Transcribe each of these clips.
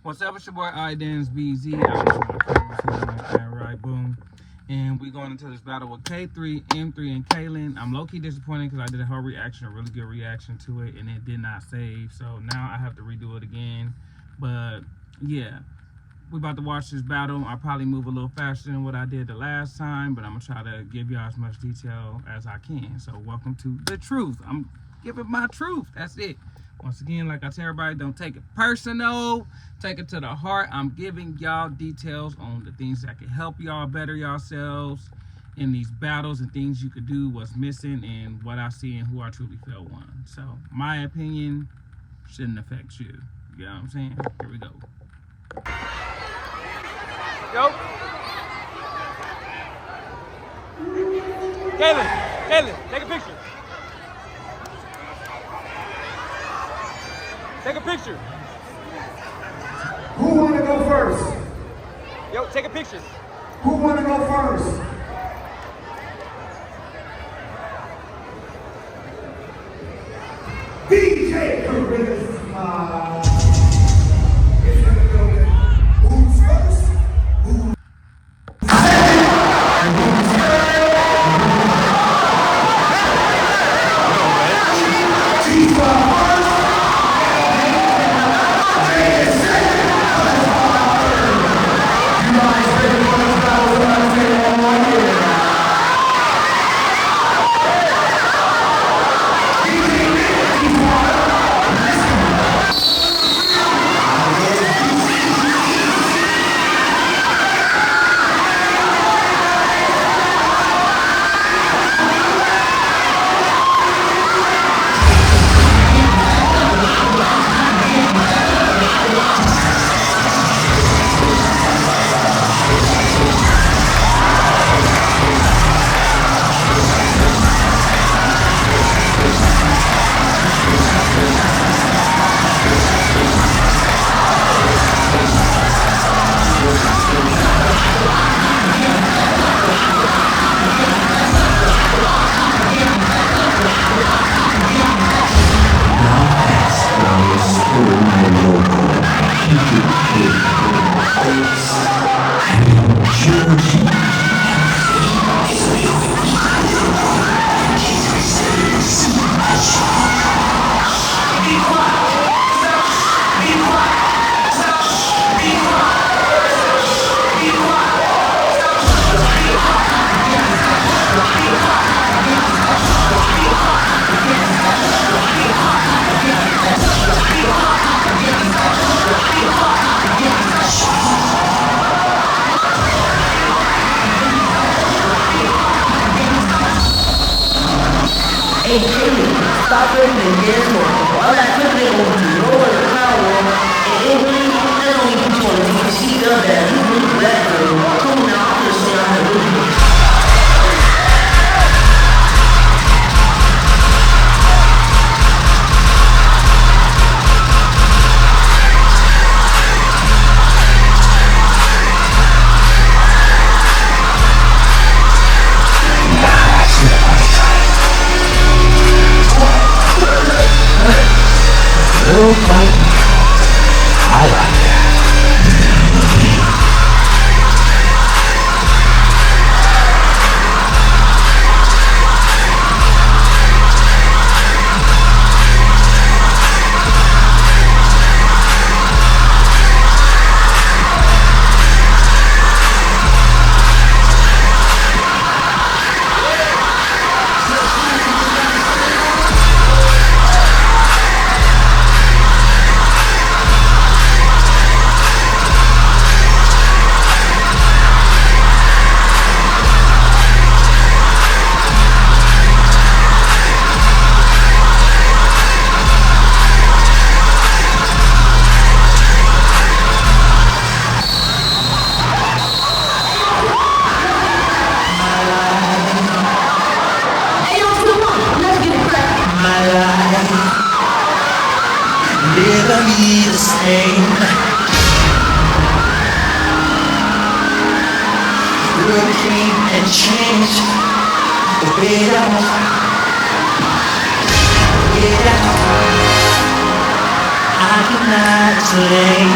What's up? It's your boy iDanceBZ. Right, boom. And we going into this battle with K3, M3, and Kalen. I'm low-key disappointed because I did a whole reaction, a really good reaction to it, and it did not save. So now I have to redo it again. But yeah, we about to watch this battle. I'll probably move a little faster than what I did the last time, but I'm gonna try to give y'all as much detail as I can. So welcome to the truth. I'm giving my truth. That's it. Once again, like I tell everybody, don't take it personal. Take it to the heart. I'm giving y'all details on the things that can help y'all better yourselves in these battles and things you could do, what's missing, and what I see and who I truly feel won. So my opinion shouldn't affect you. You know what I'm saying? Here we go. Yo. Kalen, take a picture. Take a picture. Who want to go first? Yo, take a picture. Who want to go first? DJ Charisma. It's in the building. Who's first? Who's Hey, Jimmy, stop drinking and dance more. All that cooking will lower the power. And it really not only put you on the TV up that you really better. Come on now, I'm just saying I'm the really. I like that. Never be the same. World came and changed. Wait out. I cannot explain.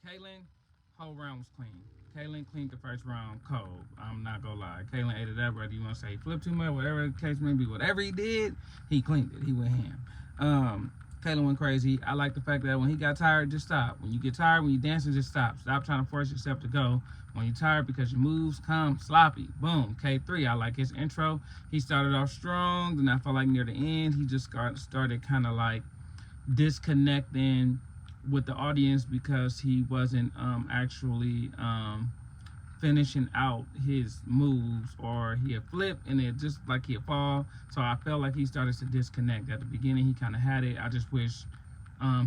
Kalen, whole round was clean. Kalen cleaned the first round cold. I'm not gonna lie. Kalen ate it up, whether you want to say he flipped too much, whatever the case may be, whatever he did, he cleaned it. He went ham. Kalen went crazy. I like the fact that when he got tired, just stop. When you get tired, when you dancing, just stop. Stop trying to force yourself to go. When you're tired because your moves come sloppy. Boom. K3, I like his intro. He started off strong, then I felt like near the end, he just started kind of like disconnecting with the audience because he wasn't actually finishing out his moves, or he had flipped and it just like he'd fall. So I felt like he started to disconnect. At the beginning, he kind of had it. I just wish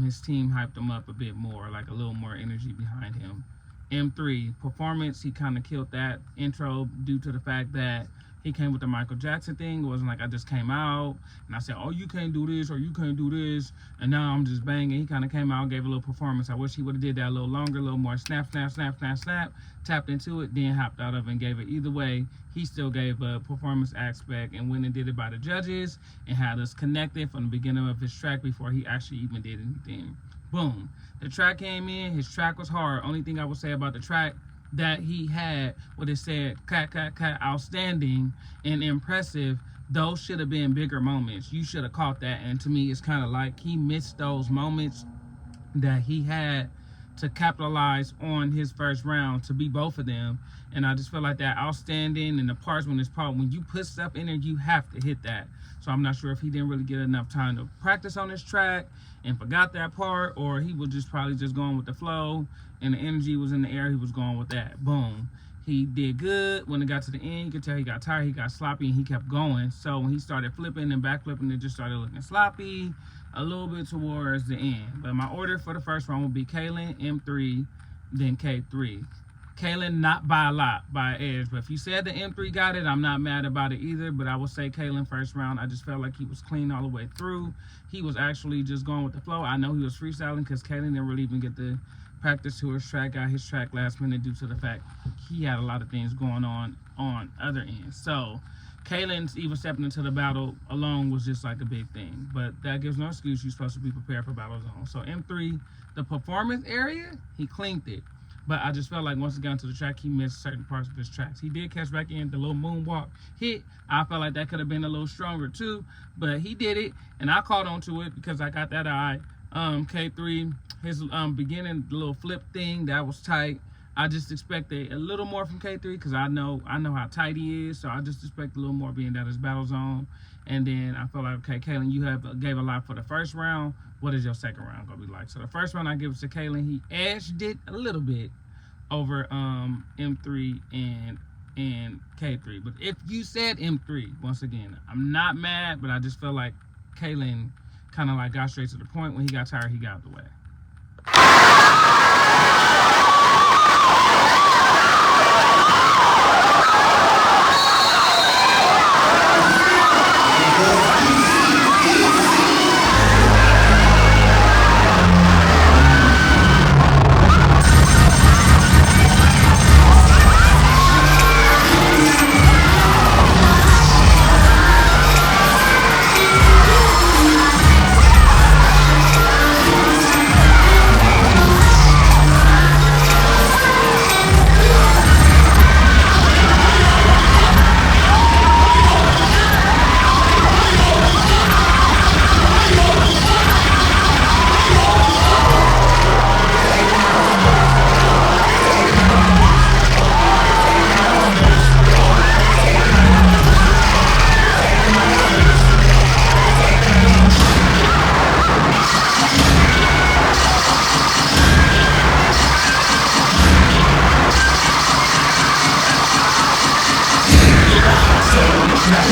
his team hyped him up a bit more, like a little more energy behind him. M3 performance, he kind of killed that intro due to the fact that he came with the Michael Jackson thing. It wasn't like I just came out and I said, oh, you can't do this or you can't do this, and now I'm just banging. He kind of came out, gave a little performance. I wish he would have did that a little longer, a little more snap, snap, snap, snap, snap, tapped into it, then hopped out of it and gave it. Either way, he still gave a performance aspect and went and did it by the judges and had us connected from the beginning of his track before he actually even did anything. Boom. The track came in, his track was hard. Only thing I would say about the track that he had, what it said, outstanding and impressive, those should have been bigger moments. You should have caught that. And to me, it's kind of like he missed those moments that he had to capitalize on his first round to be both of them. And I just feel like that outstanding and the parts when it's part, when you put stuff in there, you have to hit that. So I'm not sure if he didn't really get enough time to practice on this track and forgot that part, or he was just probably just going with the flow and the energy was in the air, he was going with that. Boom. He did good. When it got to the end, you could tell he got tired, he got sloppy, and he kept going. So when he started flipping and back flipping, it just started looking sloppy a little bit towards the end. But my order for the first round would be Kalen, M3, then K3. Kalen, not by a lot, by an edge. But if you said the M3 got it, I'm not mad about it either. But I would say Kalen first round. I just felt like he was clean all the way through. He was actually just going with the flow. I know he was freestyling because Kalen didn't really even get the practice to his track. Got his track last minute due to the fact he had a lot of things going on other ends. So Kalen's even stepping into the battle alone was just like a big thing. But that gives no excuse. You're supposed to be prepared for battle zone. So M3, the performance area, he cleaned it. But I just felt like once he got into the track, he missed certain parts of his tracks. He did catch back in the little moonwalk hit. I felt like that could have been a little stronger too, but he did it, and I caught on to it because I got that eye. K3, his beginning the little flip thing, that was tight. I just expected a little more from K3 because I know how tight he is, so I just expect a little more being that his battle zone. And then I felt like, okay, Kalen, you gave a lot for the first round. What is your second round gonna be like? So the first round I give it to Kalen. He edged it a little bit over M3 and K3. But if you said M3, once again, I'm not mad, but I just felt like Kalen kind of like got straight to the point. When he got tired, he got out the way. Well, I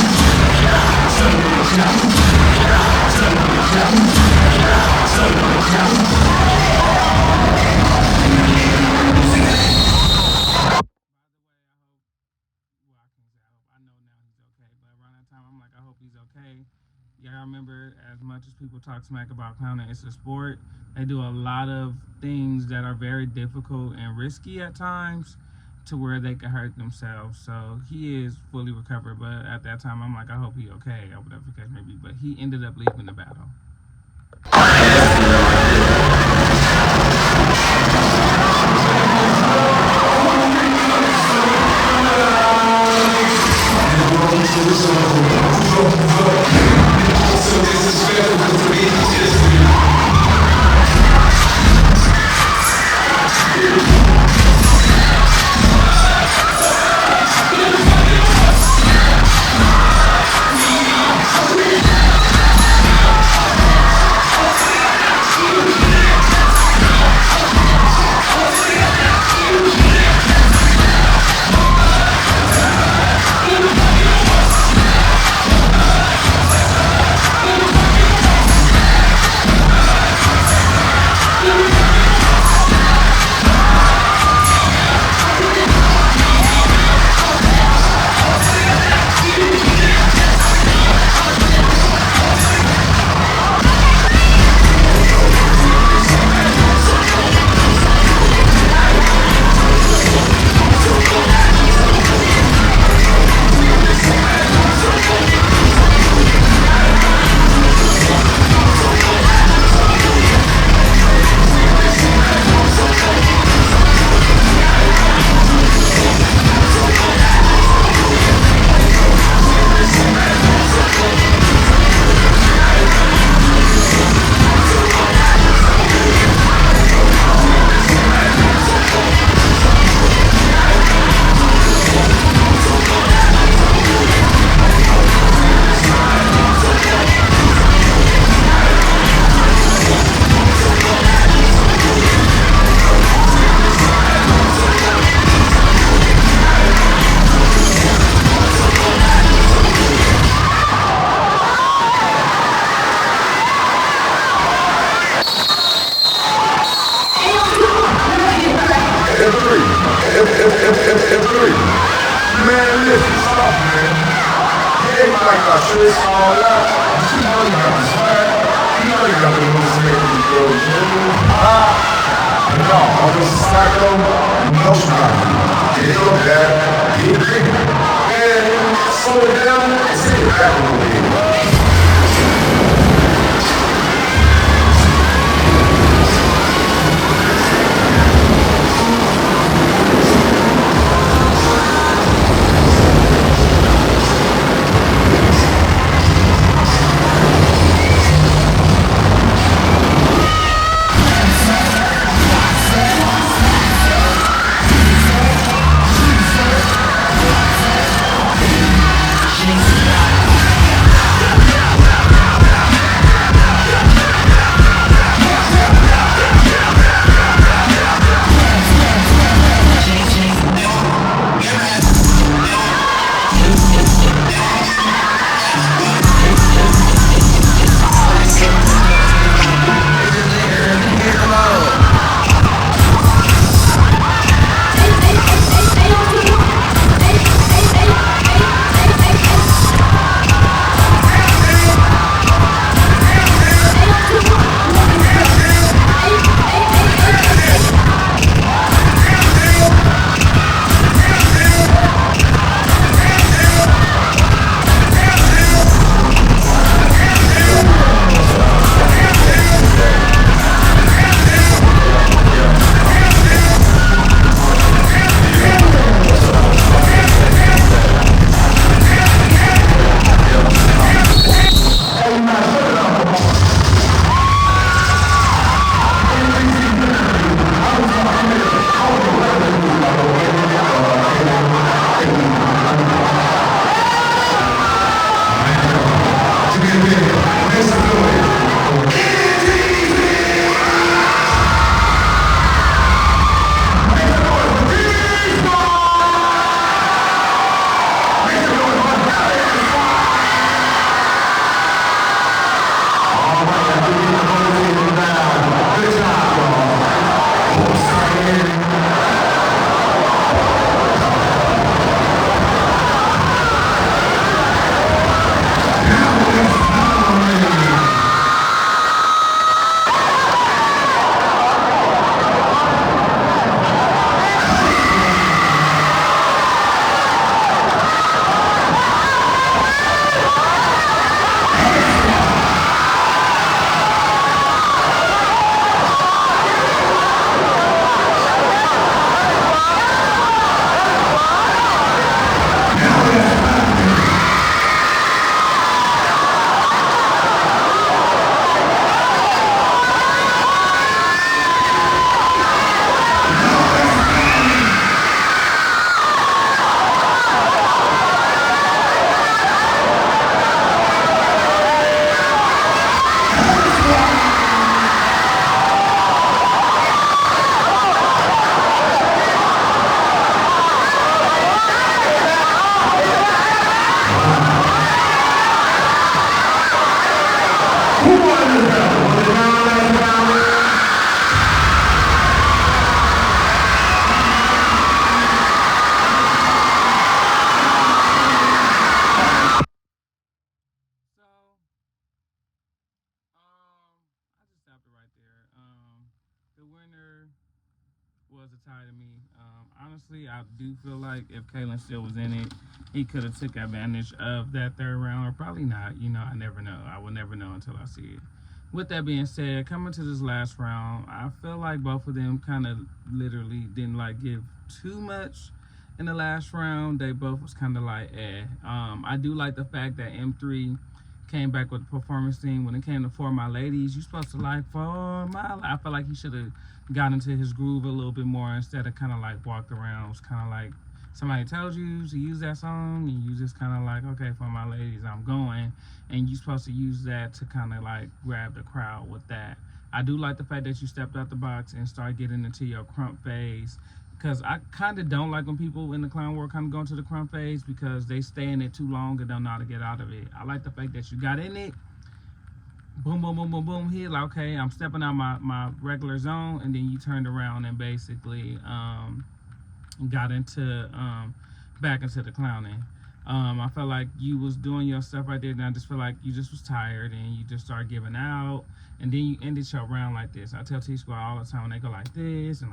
can't say I hope. I know now he's okay, but around that time, I'm like, I hope he's okay. Yeah, I remember as much as people talk smack about clowning, it's a sport. They do a lot of things that are very difficult and risky at times to where they could hurt themselves. So he is fully recovered, but at that time, I'm like, I hope he okay, or whatever the case may be. But he ended up leaving the battle. Man, listen, stop, man. Everybody got shit all out. You know you got the swag. You know you got the moves to make these girls move. No, all this psycho, no smile. Get your dad, get it. And slow it down and sit it back a little bit. was a tie to me. Honestly, I do feel like if Kalen still was in it, he could have took advantage of that third round, or probably not. You know, I never know. I will never know until I see it. With that being said, coming to this last round, I feel like both of them kind of literally didn't like give too much in the last round. They both was kind of like, I do like the fact that M3 came back with the performance thing. When it came to For My Ladies, you supposed to like For My. I feel like he should have got into his groove a little bit more instead of kind of like walked around. It was kind of like somebody told you to use that song and you just kind of like, okay, For My Ladies, I'm going, and you supposed to use that to kind of like grab the crowd with that. I do like the fact that you stepped out the box and started getting into your crump phase, because I kind of don't like when people in the clown world kind of go into the crump phase because they stay in it too long and don't know how to get out of it. I like the fact that you got in it, boom, boom, boom, boom, boom, here, like, okay, I'm stepping out my regular zone, and then you turned around and basically got into back into the clowning. I felt like you was doing your stuff right there, and I just feel like you just was tired and you just started giving out, and then you ended your round like this. I tell T-Squad all the time when they go like this and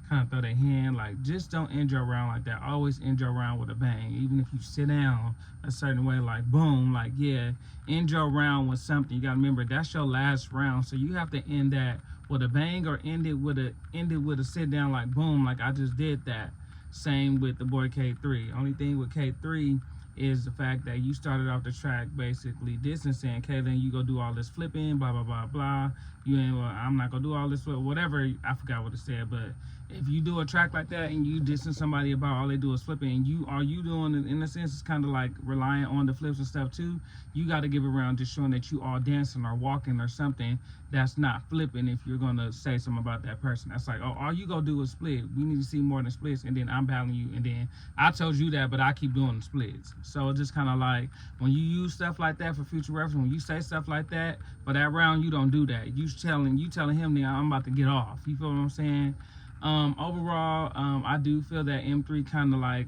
kind of throw their hand, like, just don't end your round like that. Always end your round with a bang. Even if you sit down a certain way, like boom, like, yeah, end your round with something. You gotta remember that's your last round, so you have to end that with a bang or end it with a sit down, like boom, like I just did that. Same with the boy K3. Only thing with K3 is the fact that you started off the track basically distancing. Kalen, you go do all this flipping, blah, blah, blah, blah. You ain't, well, I'm not gonna do all this, whatever, I forgot what it said, but if you do a track like that and you distance somebody about all they do is flipping, and you doing it, in a sense, it's kind of like relying on the flips and stuff too. You got to give it around just showing that you are dancing or walking or something that's not flipping. If you're gonna say something about that person, that's like, oh, all you go do is split. We need to see more than splits, and then I'm battling you, and then I told you that, but I keep doing the splits. So it's just kind of like when you use stuff like that for future reference, when you say stuff like that for that round, you don't do that. You telling him, now I'm about to get off. You feel what I'm saying? Overall, I do feel that M3 kind of like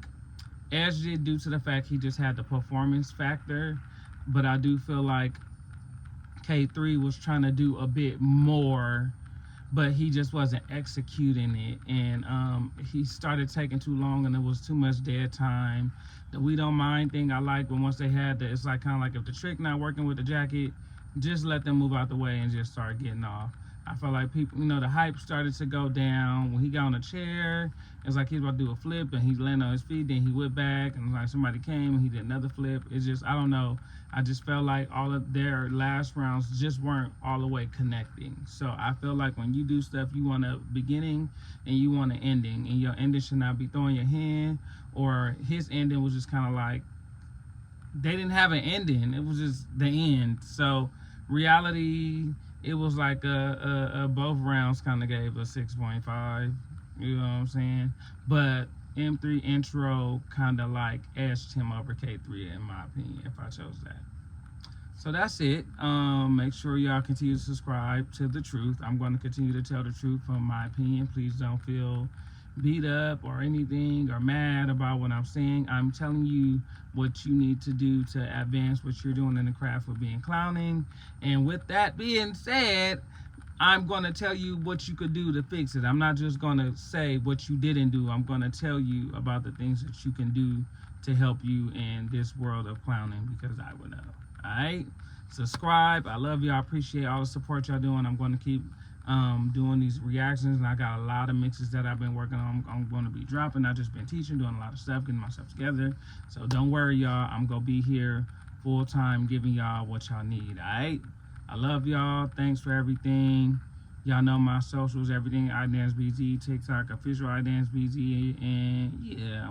edged it due to the fact he just had the performance factor, but I do feel like K3 was trying to do a bit more, but he just wasn't executing it, and he started taking too long, and there was too much dead time. The we don't mind thing I like, but once they had it's like kind of like if the trick not working with the jacket, just let them move out the way and just start getting off. I felt like people, the hype started to go down. When he got on a chair, it's like he was about to do a flip, and he landed on his feet, then he went back, and like somebody came and he did another flip. It's just, I don't know. I just felt like all of their last rounds just weren't all the way connecting. So I feel like when you do stuff, you want a beginning and you want an ending, and your ending should not be throwing your hand, or his ending was just kind of like, they didn't have an ending. It was just the end. So reality, it was like both rounds kind of gave a 6.5, you know what I'm saying? But M3 intro kind of like edged him over K3 in my opinion, if I chose that. So that's it. Make sure y'all continue to subscribe to The Truth. I'm going to continue to tell the truth from my opinion. Please don't feel beat up or anything or mad about what I'm saying. I'm telling you what you need to do to advance what you're doing in the craft with being clowning. And with that being said, I'm going to tell you what you could do to fix it. I'm not just going to say what you didn't do. I'm going to tell you about the things that you can do to help you in this world of clowning, because I would know. All right? Subscribe. I love y'all. Appreciate all the support y'all doing. I'm going to keep doing these reactions, and I got a lot of mixes that I've been working on. I'm going to be dropping. I've just been teaching, doing a lot of stuff, getting myself together. So don't worry, y'all. I'm going to be here full time giving y'all what y'all need. All right? I love y'all. Thanks for everything. Y'all know my socials, everything, iDanceBZ, TikTok, official iDanceBZ, and yeah,